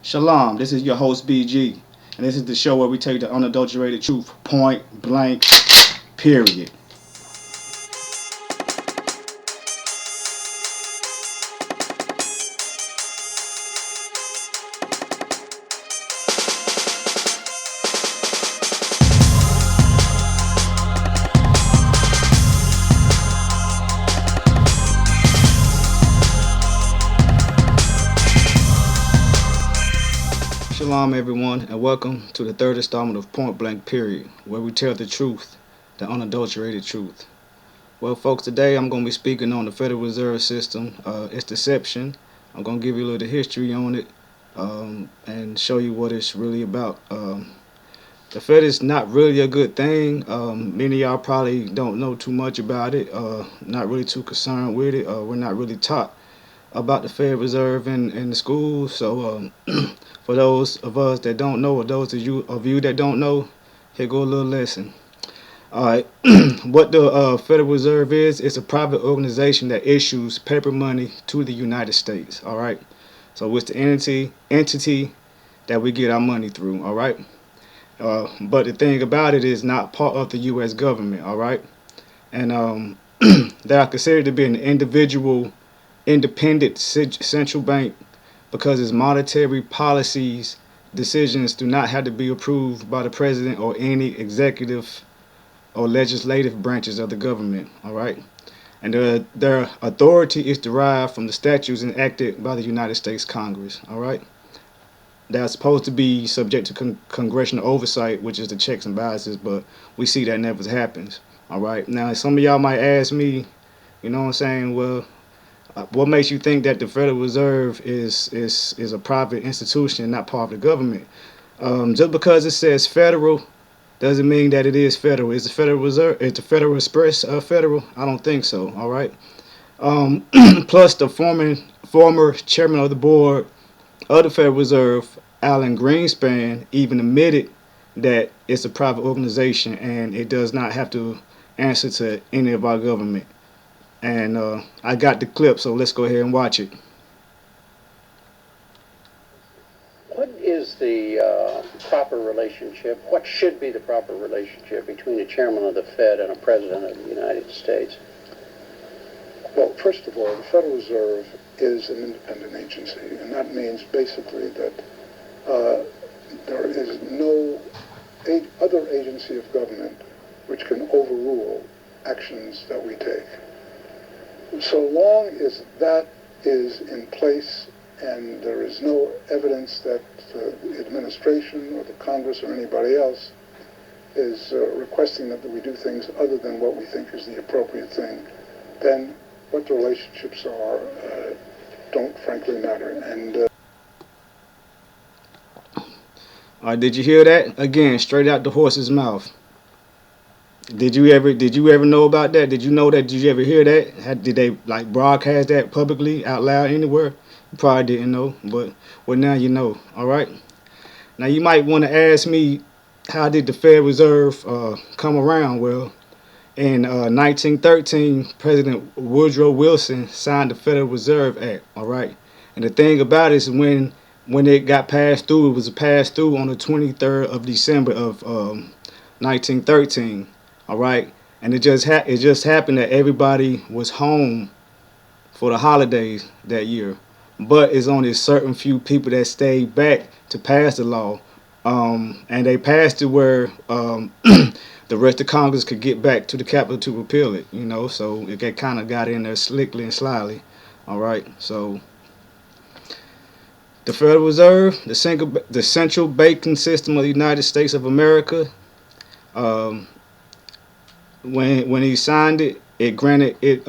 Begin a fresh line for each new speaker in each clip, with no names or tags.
Shalom, this is your host BG, and this is the show where we take the unadulterated truth, point blank, period. Shalom, everyone, and welcome to the third installment of Point Blank Period, where we tell the truth, the unadulterated truth. Well, folks, today I'm going to be speaking on the Federal Reserve System, its deception. I'm going to give you a little history on it and show you what it's really about. The Fed is not really a good thing. Many of y'all probably don't know too much about it, not really too concerned with it. We're not really taught about the Federal Reserve in the schools. So for those of us that don't know, or those of you that don't know, here go a little lesson. All right, what the Federal Reserve is, it's a private organization that issues paper money to the United States. All right, so it's the entity that we get our money through. All right, but the thing about it is not part of the U.S. government. All right, and they are considered to be an individual, independent central bank because its monetary policies decisions do not have to be approved by the president or any executive or legislative branches of the government. All right, and their authority is derived from the statutes enacted by the United States Congress. All right, they're supposed to be subject to congressional oversight, which is the checks and balances, but we see that never happens. All right, now some of y'all might ask me, you know what I'm saying, well, what makes you think that the Federal Reserve is a private institution, not part of the government? Just because it says federal doesn't mean that it is federal. Is the Federal Reserve, is the Federal Express federal? I don't think so. All right. Plus, the former chairman of the board of the Federal Reserve, Alan Greenspan, even admitted that it's a private organization and it does not have to answer to any of our government. And I got the clip, so let's go ahead and watch it.
What is the proper relationship, what should be the proper relationship between a chairman of the Fed and a president of the United States?
Well, first of all, the Federal Reserve is an independent agency, and that means basically that there is no other agency of government which can overrule actions that we take. So long as that is in place and there is no evidence that the administration or the Congress or anybody else is requesting that we do things other than what we think is the appropriate thing, then what the relationships are don't frankly matter. And
All right, did you hear that? Again, straight out the horse's mouth. Did you ever know about that? Did you know that? Did you ever hear that? Did they like broadcast that publicly out loud anywhere? You probably didn't know, but well, now you know. All right. Now you might want to ask me, how did the Federal Reserve come around? Well, in 1913, President Woodrow Wilson signed the Federal Reserve Act. All right. And the thing about it is when it got passed through, it was passed through on the 23rd of December of 1913. All right, and it just happened that everybody was home for the holidays that year, but it's only a certain few people that stayed back to pass the law, and they passed it where the rest of Congress could get back to the Capitol to repeal it. You know, so it kind of got in there slickly and slyly. All right, so the Federal Reserve, the central banking system of the United States of America. When he signed it, it granted it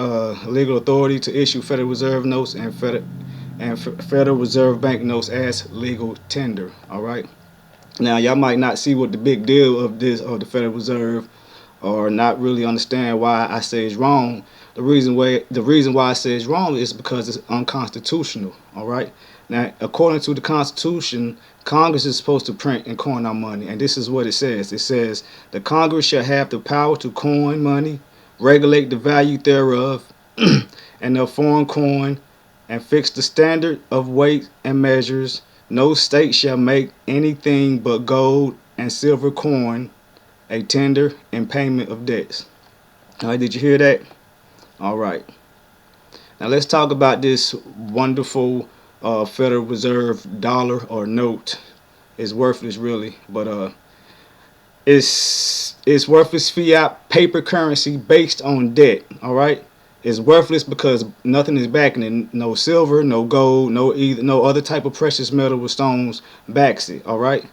legal authority to issue Federal Reserve notes and Federal Reserve bank notes as legal tender. All right. Now y'all might not see what the big deal of the Federal Reserve, or not really understand why I say it's wrong. The reason why I say it's wrong is because it's unconstitutional. All right. Now, according to the Constitution, Congress is supposed to print and coin our money, and this is what it says. It says, the Congress shall have the power to coin money, regulate the value thereof, and of foreign coin, and fix the standard of weight and measures No state shall make anything but gold and silver coin a tender in payment of debts. All right, did you hear that? All right. Now let's talk about this wonderful Federal Reserve dollar or note. It's worthless, really, but it's worthless fiat paper currency based on debt. All right, it's worthless because nothing is backing it. No silver, no gold, no other type of precious metal or stones backs it. All right.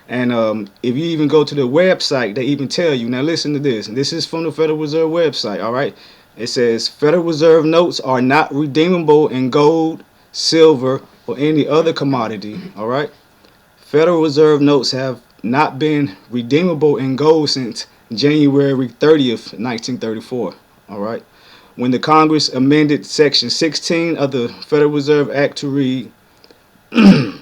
And if you even go to the website, they even tell you. Now listen to this. This is from the Federal Reserve website. All right. It says Federal Reserve notes are not redeemable in gold, silver, or any other commodity. All right. Federal Reserve notes have not been redeemable in gold since January 30th, 1934. All right. When the Congress amended Section 16 of the Federal Reserve Act to read, the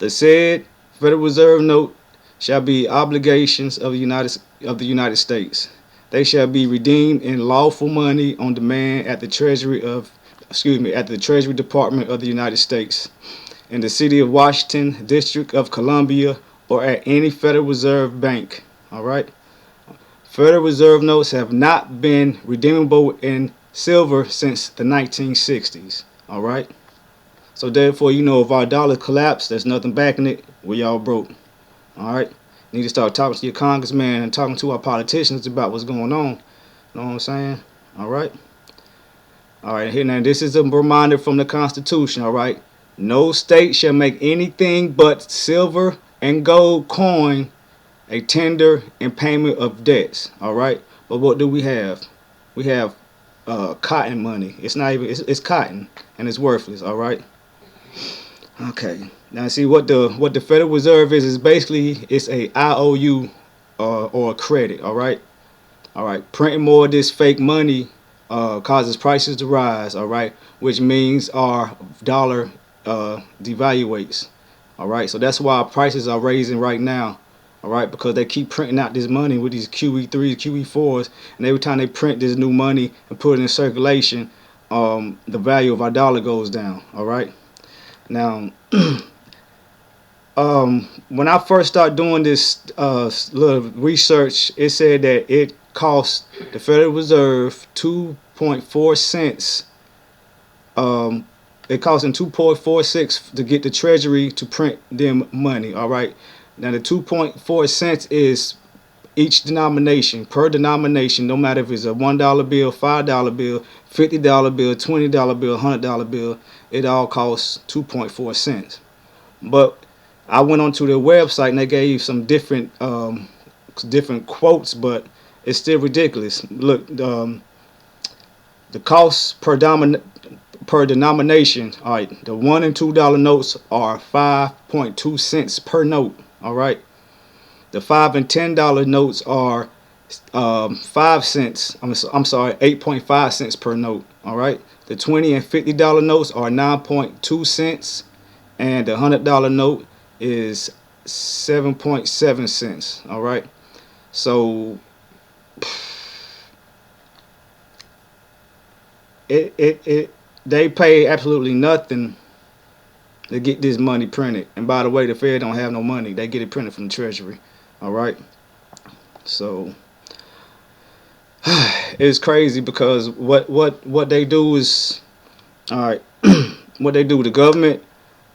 said Federal Reserve note shall be obligations of the United States. They shall be redeemed in lawful money on demand at the Treasury Department of the United States, in the City of Washington, District of Columbia, or at any Federal Reserve bank. All right. Federal Reserve notes have not been redeemable in silver since the 1960s. All right. So therefore, if our dollar collapsed, there's nothing backing it. We all broke. All right. You need to start talking to your congressman and talking to our politicians about what's going on. You know what I'm saying? All right. All right. Here now, this is a reminder from the Constitution. All right. No state shall make anything but silver and gold coin a tender in payment of debts. All right. But what do we have? We have cotton money. It's not even. It's cotton and it's worthless. All right. Okay. Now see what the Federal Reserve is basically it's a IOU or a credit. All right. All right. Printing more of this fake money causes prices to rise. All right, which means our dollar devaluates. All right. So that's why prices are raising right now. All right, because they keep printing out this money with these QE3s, QE4s, and every time they print this new money and put it in circulation, the value of our dollar goes down. All right. Now, when I first started doing this little research, it said that it cost the Federal Reserve 2.4 cents. It cost them 2.46 to get the Treasury to print them money. All right. Now the 2.4 cents is each denomination, per denomination, no matter if it's a $1 bill, $5 bill, $50 bill, $20 bill, $100 bill, it all costs 2.4 cents. But I went onto their website and they gave some different quotes, but it's still ridiculous. Look, the cost per denomination, all right, the $1 and $2 notes are 5.2 cents per note. All right. The $5 and $10 notes are 5 cents. I'm sorry, 8.5 cents per note. All right. The $20 and $50 notes are 9.2 cents, and the $100 note is 7.7 cents. All right. So they pay absolutely nothing to get this money printed. And by the way, the Fed don't have no money. They get it printed from the Treasury. All right. So it's crazy because what they do is, all right, what they do, the government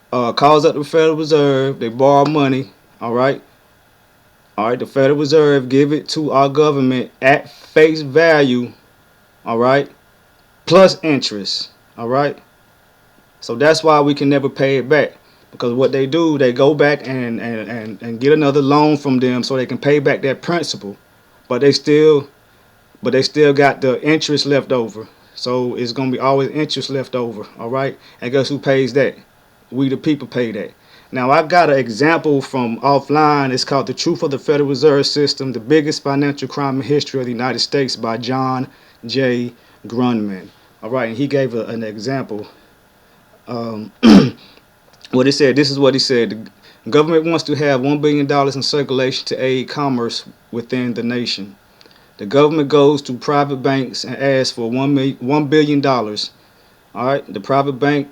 calls up the Federal Reserve. They borrow money. All right. All right. The Federal Reserve give it to our government at face value. All right. Plus interest. All right. So that's why we can never pay it back, because what they do, they go back and get another loan from them so they can pay back that principal, but they still got the interest left over. So it's gonna be always interest left over. All right, and guess who pays that? We the people pay that. Now I got an example from offline. It's called "The Truth of the Federal Reserve System: The Biggest Financial Crime in History of the United States" by John J. Grundman. All right, and he gave an example. What he said, this is what he said: the government wants to have $1 billion in circulation to aid commerce within the nation. The government goes to private banks and asks for $1 billion. All right, the private bank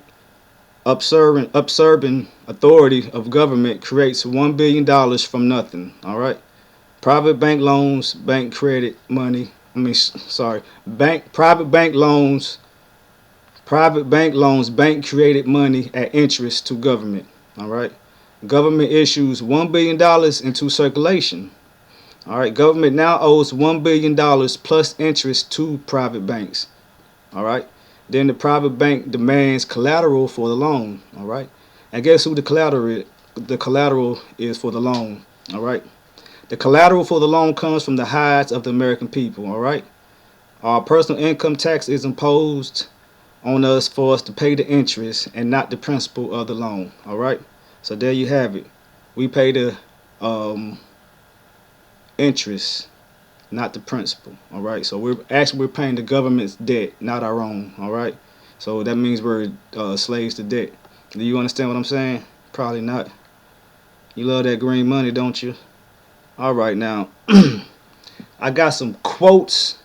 Usurping authority of government creates $1 billion from nothing. All right. Private bank loans, bank credit money. Sorry, bank private bank loans, bank created money at interest to government. All right. Government issues $1 billion into circulation. All right. Government now owes $1 billion plus interest to private banks. All right. Then the private bank demands collateral for the loan. All right. And guess who the collateral is? The collateral is for the loan. All right. The collateral for the loan comes from the hides of the American people. All right. Our personal income tax is imposed on us for us to pay the interest and not the principal of the loan. All right. So there you have it. We pay the um, interest, not the principal. All right. So we're paying the government's debt, not our own. All right. So that means we're slaves to debt. Do you understand what I'm saying? Probably not. You love that green money, don't you? All right. Now, I got some quotes.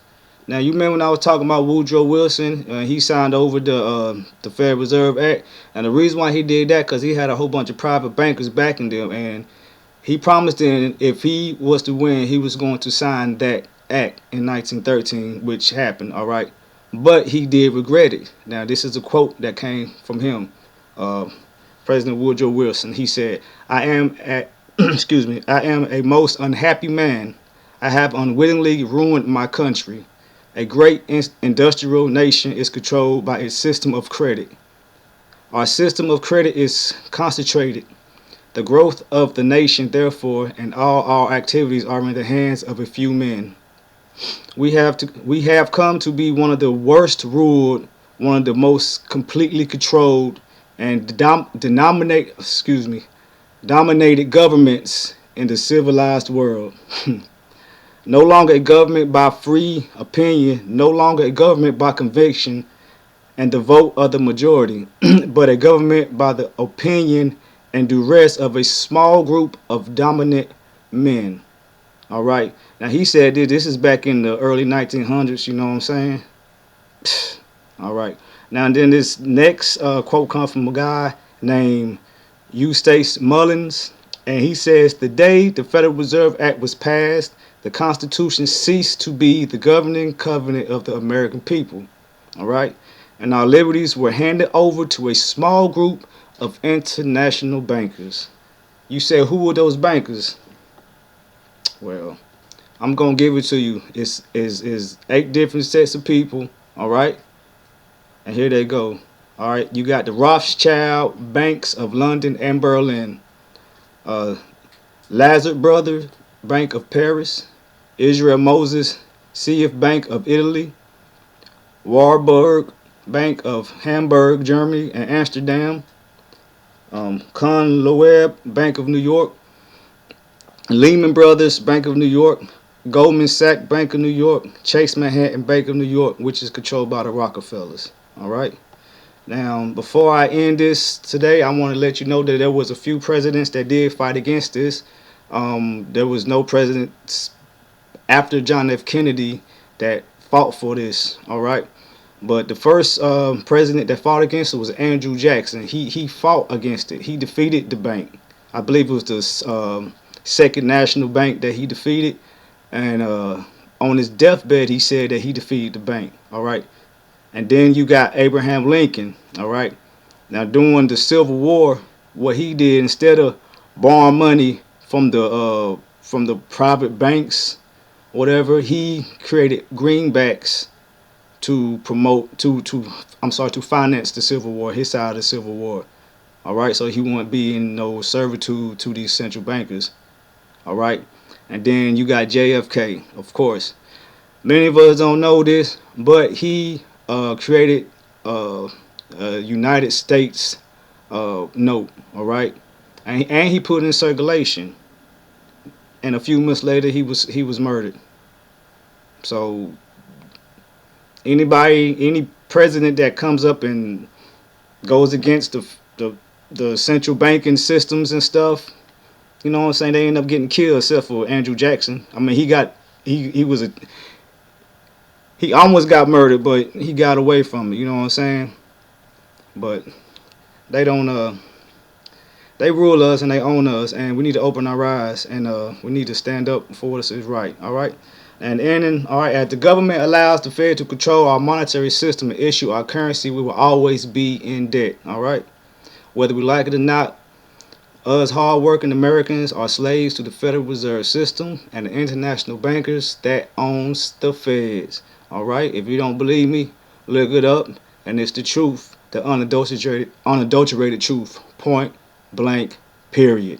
Now, you remember when I was talking about Woodrow Wilson? He signed over the Federal Reserve Act, and the reason why he did that because he had a whole bunch of private bankers backing them, and he promised them if he was to win, he was going to sign that act in 1913, which happened. All right, but he did regret it. Now, this is a quote that came from him, uh, President Woodrow Wilson. He said, "I am at excuse me, I am a most unhappy man. I have unwittingly ruined my country. A great industrial nation is controlled by its system of credit. Our system of credit is concentrated. The growth of the nation, therefore, and all our activities are in the hands of a few men. We have come to be one of the worst ruled, one of the most completely controlled, and dominated governments in the civilized world. No longer a government by free opinion, no longer a government by conviction and the vote of the majority, but a government by the opinion and duress of a small group of dominant men." All right. Now he said this is back in the early 1900s. You know what I'm saying? All right. Now and then this next quote comes from a guy named Eustace Mullins, and he says, "The day the Federal Reserve Act was passed, the Constitution ceased to be the governing covenant of the American people. All right. And our liberties were handed over to a small group of international bankers." You say, who were those bankers? Well, I'm gonna give it to you. It's 8 different sets of people. All right. And here they go. All right. You got the Rothschild banks of London and Berlin, uh, Lazard Brothers Bank of Paris, Israel Moses CF Bank of Italy, Warburg Bank of Hamburg, Germany, and Amsterdam, Con Loeb Bank of New York, Lehman Brothers Bank of New York, Goldman Sachs Bank of New York, Chase Manhattan Bank of New York, which is controlled by the Rockefellers. All right. Now, before I end this today, I want to let you know that there was a few presidents that did fight against this. There was no president after John F. Kennedy that fought for this. All right. But the first president that fought against it was Andrew Jackson. He fought against it. He defeated the bank. I believe it was the Second National Bank that he defeated. And on his deathbed, he said that he defeated the bank. All right. And then you got Abraham Lincoln. All right. Now, during the Civil War, what he did, instead of borrowing money from the private banks, whatever, he created greenbacks to to finance the Civil War, his side of the Civil War. All right, so he won't be in no servitude to these central bankers. All right, and then you got JFK, of course. Many of us don't know this, but he created a United States note. All right, and he put it in circulation. And a few months later, he was murdered. So any president that comes up and goes against the central banking systems and stuff, you know what I'm saying, they end up getting killed, except for Andrew Jackson. I mean, he almost got murdered, but he got away from it. You know what I'm saying? But They don't they rule us and they own us, and we need to open our eyes, and we need to stand up for what is right. All right. And ending, all right, as the government allows the Fed to control our monetary system and issue our currency, we will always be in debt. All right. Whether we like it or not, us hard-working Americans are slaves to the Federal Reserve System and the international bankers that owns the Feds. All right. If you don't believe me, look it up, and it's the truth, the unadulterated truth. Point blank. Period.